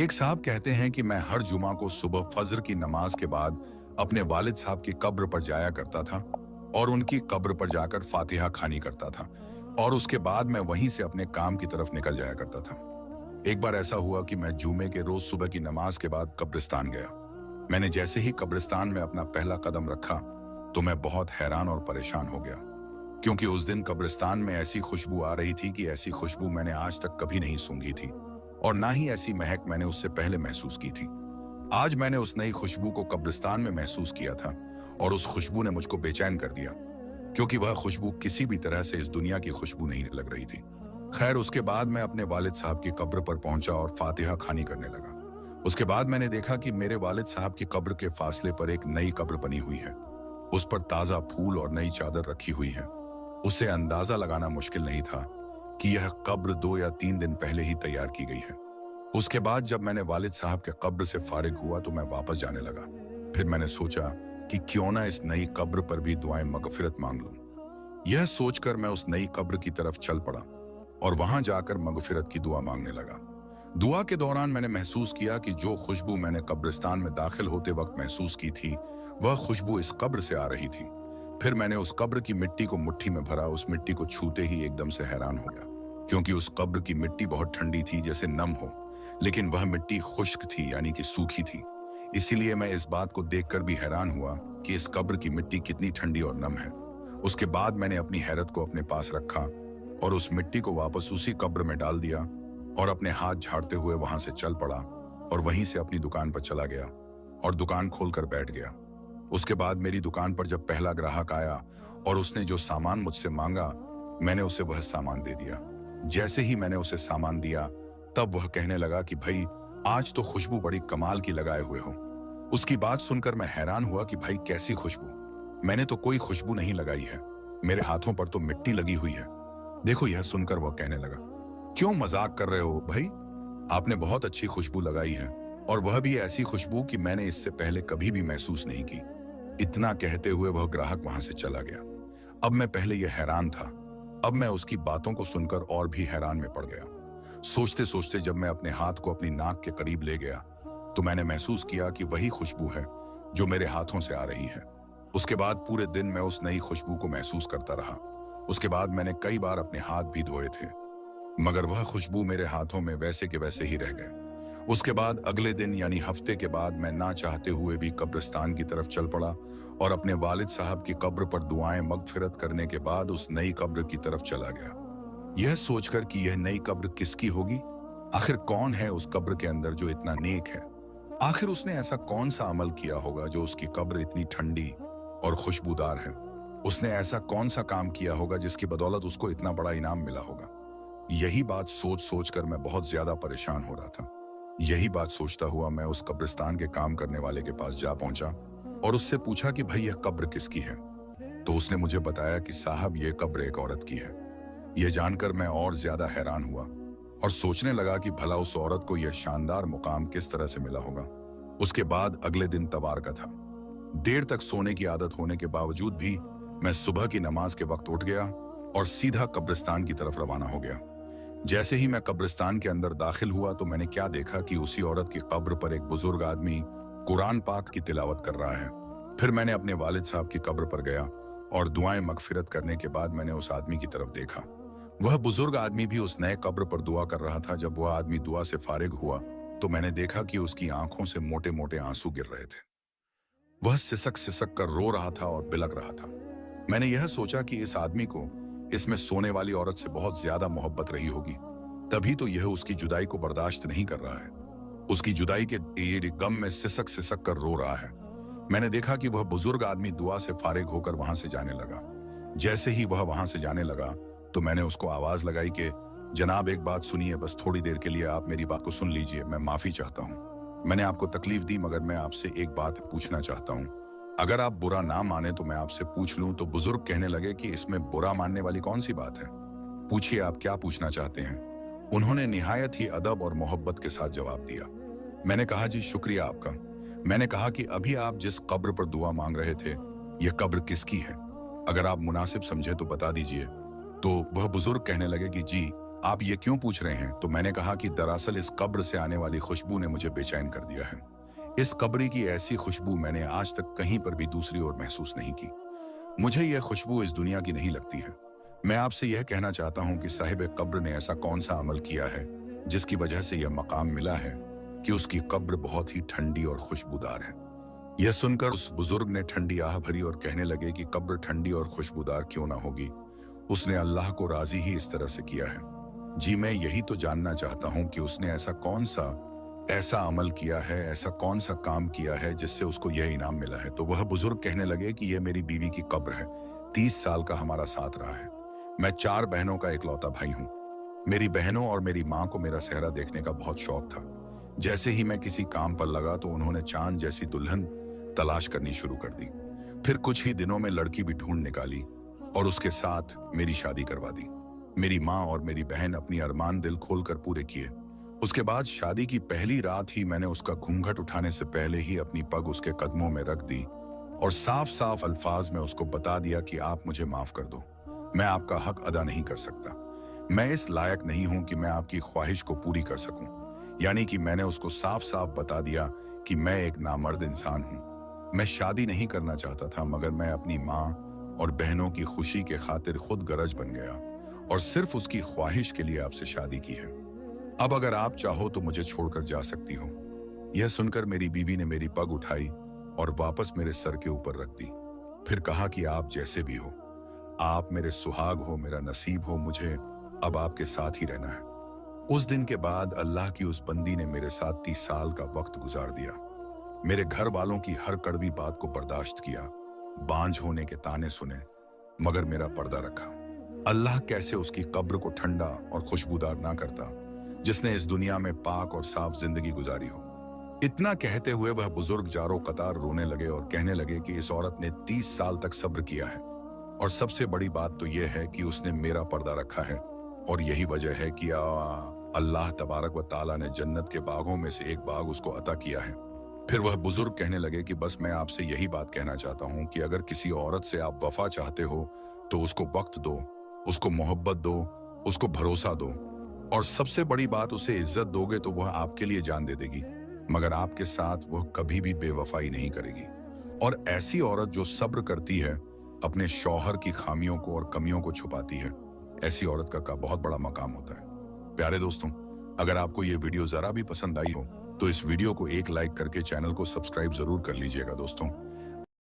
एक साहब कहते हैं कि मैं हर जुमा को सुबह फजर की नमाज के बाद अपने वालिद साहब की कब्र पर जाया करता था और उनकी कब्र पर जाकर फातिहा खानी करता था और उसके बाद मैं वहीं से अपने काम की तरफ निकल जाया करता था। एक बार ऐसा हुआ कि मैं जुमे के रोज सुबह की नमाज के बाद कब्रिस्तान गया। मैंने जैसे ही कब्रिस्तान में अपना पहला कदम रखा तो मैं बहुत हैरान और परेशान हो गया, क्योंकि उस दिन कब्रिस्तान में ऐसी खुशबू आ रही थी कि ऐसी खुशबू मैंने आज तक कभी नहीं सूंघी थी और ना ही ऐसी महक मैंने उससे पहले महसूस की थी। आज मैंने उस नई खुशबू को कब्रिस्तान में महसूस किया था और उस खुशबू ने मुझको बेचैन कर दिया, क्योंकि वह खुशबू किसी भी तरह से इस दुनिया की खुशबू नहीं लग रही थी। खैर, उसके बाद मैं अपने वालिद साहब की कब्र पर पहुंचा और फातिहा खानी करने लगा। उसके बाद मैंने देखा कि मेरे वालिद साहब की कब्र के फासले पर एक नई कब्र बनी हुई है। उस पर ताजा फूल और नई चादर रखी हुई है। उसे अंदाजा लगाना मुश्किल नहीं था कि यह कब्र 2 या 3 दिन पहले ही तैयार की गई है। उसके बाद जब मैंने वालिद साहब के कब्र से फारिग हुआ तो मैं वापस जाने लगा। फिर मैंने सोचा कि क्यों ना इस नई कब्र पर भी दुआएं मगफिरत मांग लूं। यह सोचकर मैं उस नई कब्र की तरफ चल पड़ा और वहां जाकर मगफिरत की दुआ मांगने लगा। दुआ के दौरान मैंने महसूस किया कि जो खुशबू मैंने कब्रिस्तान में दाखिल होते वक्त महसूस की थी, वह खुशबू इस कब्र से आ रही थी। फिर मैंने उस कब्र की मिट्टी को मुट्ठी में भरा। उस मिट्टी को छूते ही एकदम से हैरान हो गया, क्योंकि उस कब्र की मिट्टी बहुत ठंडी थी, जैसे नम हो, लेकिन वह मिट्टी खुश्क थी, यानी कि सूखी थी। इसीलिए मैं इस बात को देखकर भी हैरान हुआ कि इस कब्र की मिट्टी कितनी ठंडी और नम है। उसके बाद मैंने अपनी हैरत को अपने पास रखा और उस मिट्टी को वापस उसी कब्र में डाल दिया और अपने हाथ झाड़ते हुए वहां से चल पड़ा और वहीं से अपनी दुकान पर चला गया और दुकान खोलकर बैठ गया। उसके बाद मेरी दुकान पर जब पहला ग्राहक आया और उसने जो सामान मुझसे मांगा, मैंने उसे वह सामान दे दिया। जैसे ही मैंने उसे सामान दिया, तब वह कहने लगा कि भाई, आज तो खुशबू बड़ी कमाल की लगाए हुए हो। उसकी बात सुनकर मैं हैरान हुआ कि भाई, कैसी खुशबू? मैंने तो कोई खुशबू नहीं लगाई है, मेरे हाथों पर तो मिट्टी लगी हुई है। देखो, यह सुनकर वह कहने लगा, क्यों मजाक कर रहे हो भाई? आपने बहुत अच्छी खुशबू लगाई है, और वह भी ऐसी खुशबू कि मैंने इससे पहले कभी भी महसूस नहीं की। इतना कहते हुए वह ग्राहक वहां से चला गया। अब मैं पहले यह हैरान था, अब मैं उसकी बातों को सुनकर और भी हैरान में पड़ गया। सोचते सोचते जब मैं अपने हाथ को अपनी नाक के करीब ले गया तो मैंने महसूस किया कि वही खुशबू है जो मेरे हाथों से आ रही है। उसके बाद पूरे दिन मैं उस नई खुशबू को महसूस करता रहा। उसके बाद मैंने कई बार अपने हाथ भी धोए थे, मगर वह खुशबू मेरे हाथों में वैसे के वैसे ही रह गए। उसके बाद अगले दिन यानी हफ्ते के बाद मैं ना चाहते हुए भी कब्रिस्तान की तरफ चल पड़ा और अपने वालिद साहब की कब्र पर दुआएं मगफिरत करने के बाद उस नई कब्र की तरफ चला गया, यह सोचकर कि यह नई कब्र किसकी होगी। आखिर कौन है उस कब्र के अंदर जो इतना नेक है? आखिर उसने ऐसा कौन सा अमल किया होगा जो उसकी कब्र इतनी ठंडी और खुशबूदार है? उसने ऐसा कौन सा काम किया होगा जिसकी बदौलत उसको इतना बड़ा इनाम मिला होगा? यही बात सोच सोच कर मैं बहुत ज्यादा परेशान हो रहा था। यही बात सोचता हुआ मैं उस कब्रिस्तान के काम करने वाले के पास जा पहुंचा और उससे पूछा कि भाई, यह कब्र किसकी है? तो उसने मुझे बताया कि साहब, यह कब्र एक औरत की है। यह जानकर मैं और ज्यादा हैरान हुआ और सोचने लगा कि भला उस औरत को यह शानदार मुकाम किस तरह से मिला होगा। उसके बाद अगले दिन तवार का था। देर तक सोने की आदत होने के बावजूद भी मैं सुबह की नमाज के वक्त उठ गया और सीधा कब्रिस्तान की तरफ रवाना हो गया। जैसे ही मैं कब्रिस्तान के अंदर दाखिल हुआ तो मैंने क्या देखा कि उसी औरत की कब्र पर एक बुजुर्ग आदमी कुरान पाक की तिलावत कर रहा है। फिर मैंने अपने वालिद साहब की कब्र पर गया और दुआएं मगफिरत करने के बाद मैंने उस आदमी की तरफ देखा। वह बुजुर्ग आदमी भी उस नए कब्र पर दुआ कर रहा था। जब वह आदमी दुआ से फारिग हुआ तो मैंने देखा कि उसकी आंखों से मोटे मोटे आंसू गिर रहे थे। वह सिसक सिसक कर रो रहा था और बिलक रहा था। मैंने यह सोचा कि इस आदमी को इसमें सोने वाली औरत से बहुत ज्यादा मोहब्बत रही होगी, तभी तो यह उसकी जुदाई को बर्दाश्त नहीं कर रहा है। उसकी जुदाई के गम में सिसक सिसक कर रो रहा है। मैंने देखा कि वह बुजुर्ग आदमी दुआ से फारिग होकर वहां से जाने लगा। जैसे ही वह वहां से जाने लगा तो मैंने उसको आवाज लगाई कि जनाब, एक बात सुनिए, बस थोड़ी देर के लिए आप मेरी बात को सुन लीजिए। मैं माफी चाहता हूँ, मैंने आपको तकलीफ दी, मगर मैं आपसे एक बात पूछना चाहता हूँ। अगर आप बुरा ना माने तो मैं आपसे पूछ लूं। तो बुजुर्ग कहने लगे कि इसमें बुरा मानने वाली कौन सी बात है? पूछिए, आप क्या पूछना चाहते हैं? उन्होंने निहायत ही अदब और मोहब्बत के साथ जवाब दिया। मैंने कहा, जी शुक्रिया आपका। मैंने कहा कि अभी आप जिस कब्र पर दुआ मांग रहे थे, यह कब्र किसकी है? अगर आप मुनासिब समझे तो बता दीजिए। तो वह बुजुर्ग कहने लगे कि जी, आप ये क्यों पूछ रहे हैं? तो मैंने कहा कि दरअसल इस कब्र से आने वाली खुशबू ने मुझे बेचैन कर दिया है। इस कब्र की ऐसी खुशबू मैंने आज तक कहीं पर भी दूसरी ओर महसूस नहीं की। मुझे यह खुशबू इस दुनिया की नहीं लगती है। मैं आपसे यह कहना चाहता हूं कि साहिब कब्र ने ऐसा कौन सा अमल किया है जिसकी वजह से यह मकाम मिला है कि उसकी कब्र बहुत ही ठंडी और खुशबूदार है। यह सुनकर उस बुजुर्ग ने ठंडी आह भरी और कहने लगे कि कब्र ठंडी और खुशबूदार क्यों ना होगी, उसने अल्लाह को राजी ही इस तरह से किया है। जी मैं यही तो जानना चाहता हूं कि उसने ऐसा अमल किया है, ऐसा कौन सा काम किया है जिससे उसको यह इनाम मिला है। तो वह बुजुर्ग कहने लगे कि यह मेरी बीवी की कब्र है। 30 साल का हमारा साथ रहा है। मैं 4 बहनों का इकलौता भाई हूँ। मेरी बहनों और मेरी माँ को मेरा सेहरा देखने का बहुत शौक था। जैसे ही मैं किसी काम पर लगा तो उन्होंने चांद जैसी दुल्हन तलाश करनी शुरू कर दी। फिर कुछ ही दिनों में लड़की भी ढूंढ निकाली और उसके साथ मेरी शादी करवा दी। मेरी माँ और मेरी बहन अपनी अरमान दिल खोलकर पूरे किए। उसके बाद शादी की पहली रात ही मैंने उसका घूंघट उठाने से पहले ही अपनी पग उसके कदमों में रख दी और साफ साफ अल्फाज में उसको बता दिया कि आप मुझे माफ कर दो, मैं आपका हक अदा नहीं कर सकता। मैं इस लायक नहीं हूं कि मैं आपकी ख्वाहिश को पूरी कर सकूं। यानी कि मैंने उसको साफ साफ बता दिया कि मैं एक नामर्द इंसान हूं। मैं शादी नहीं करना चाहता था, मगर मैं अपनी माँ और बहनों की खुशी के खातिर खुद गरज बन गया और सिर्फ उसकी ख्वाहिश के लिए आपसे शादी की है। अब अगर आप चाहो तो मुझे छोड़कर जा सकती हो। यह सुनकर मेरी बीवी ने मेरी पग उठाई और वापस मेरे सर के ऊपर रख दी। फिर कहा कि आप जैसे भी हो, आप मेरे सुहाग हो, मेरा नसीब हो, मुझे अब आपके साथ ही रहना है। उस दिन के बाद अल्लाह की उस बंदी ने मेरे साथ 30 साल का वक्त गुजार दिया। मेरे घर वालों की हर कड़वी बात को बर्दाश्त किया, बांझ होने के ताने सुने, मगर मेरा पर्दा रखा। अल्लाह कैसे उसकी कब्र को ठंडा और खुशबूदार ना करता जिसने इस दुनिया में पाक और साफ जिंदगी गुजारी हो। इतना कहते हुए वह बुजुर्ग जारो कतार रोने लगे और कहने लगे कि इस औरत ने 30 साल तक सब्र किया है और सबसे बड़ी बात तो यह है कि उसने मेरा पर्दा रखा है और यही वजह है कि अल्लाह तबारक व ताला ने जन्नत के बागों में से एक बाग उसको अता किया है। फिर वह बुजुर्ग कहने लगे कि बस मैं आपसे यही बात कहना चाहता हूँ कि अगर किसी औरत से आप वफा चाहते हो तो उसको वक्त दो, उसको मोहब्बत दो, उसको भरोसा दो और सबसे बड़ी बात, उसे इज्जत दोगे तो वह आपके लिए जान दे देगी, मगर आपके साथ वह कभी भी बेवफाई नहीं करेगी। और ऐसी औरत जो सब्र करती है, अपने शौहर की खामियों को और कमियों को छुपाती है, ऐसी औरत का बहुत बड़ा मकाम होता है। प्यारे दोस्तों, अगर आपको ये वीडियो जरा भी पसंद आई हो तो इस वीडियो को एक लाइक करके चैनल को सब्सक्राइब जरूर कर लीजिएगा दोस्तों।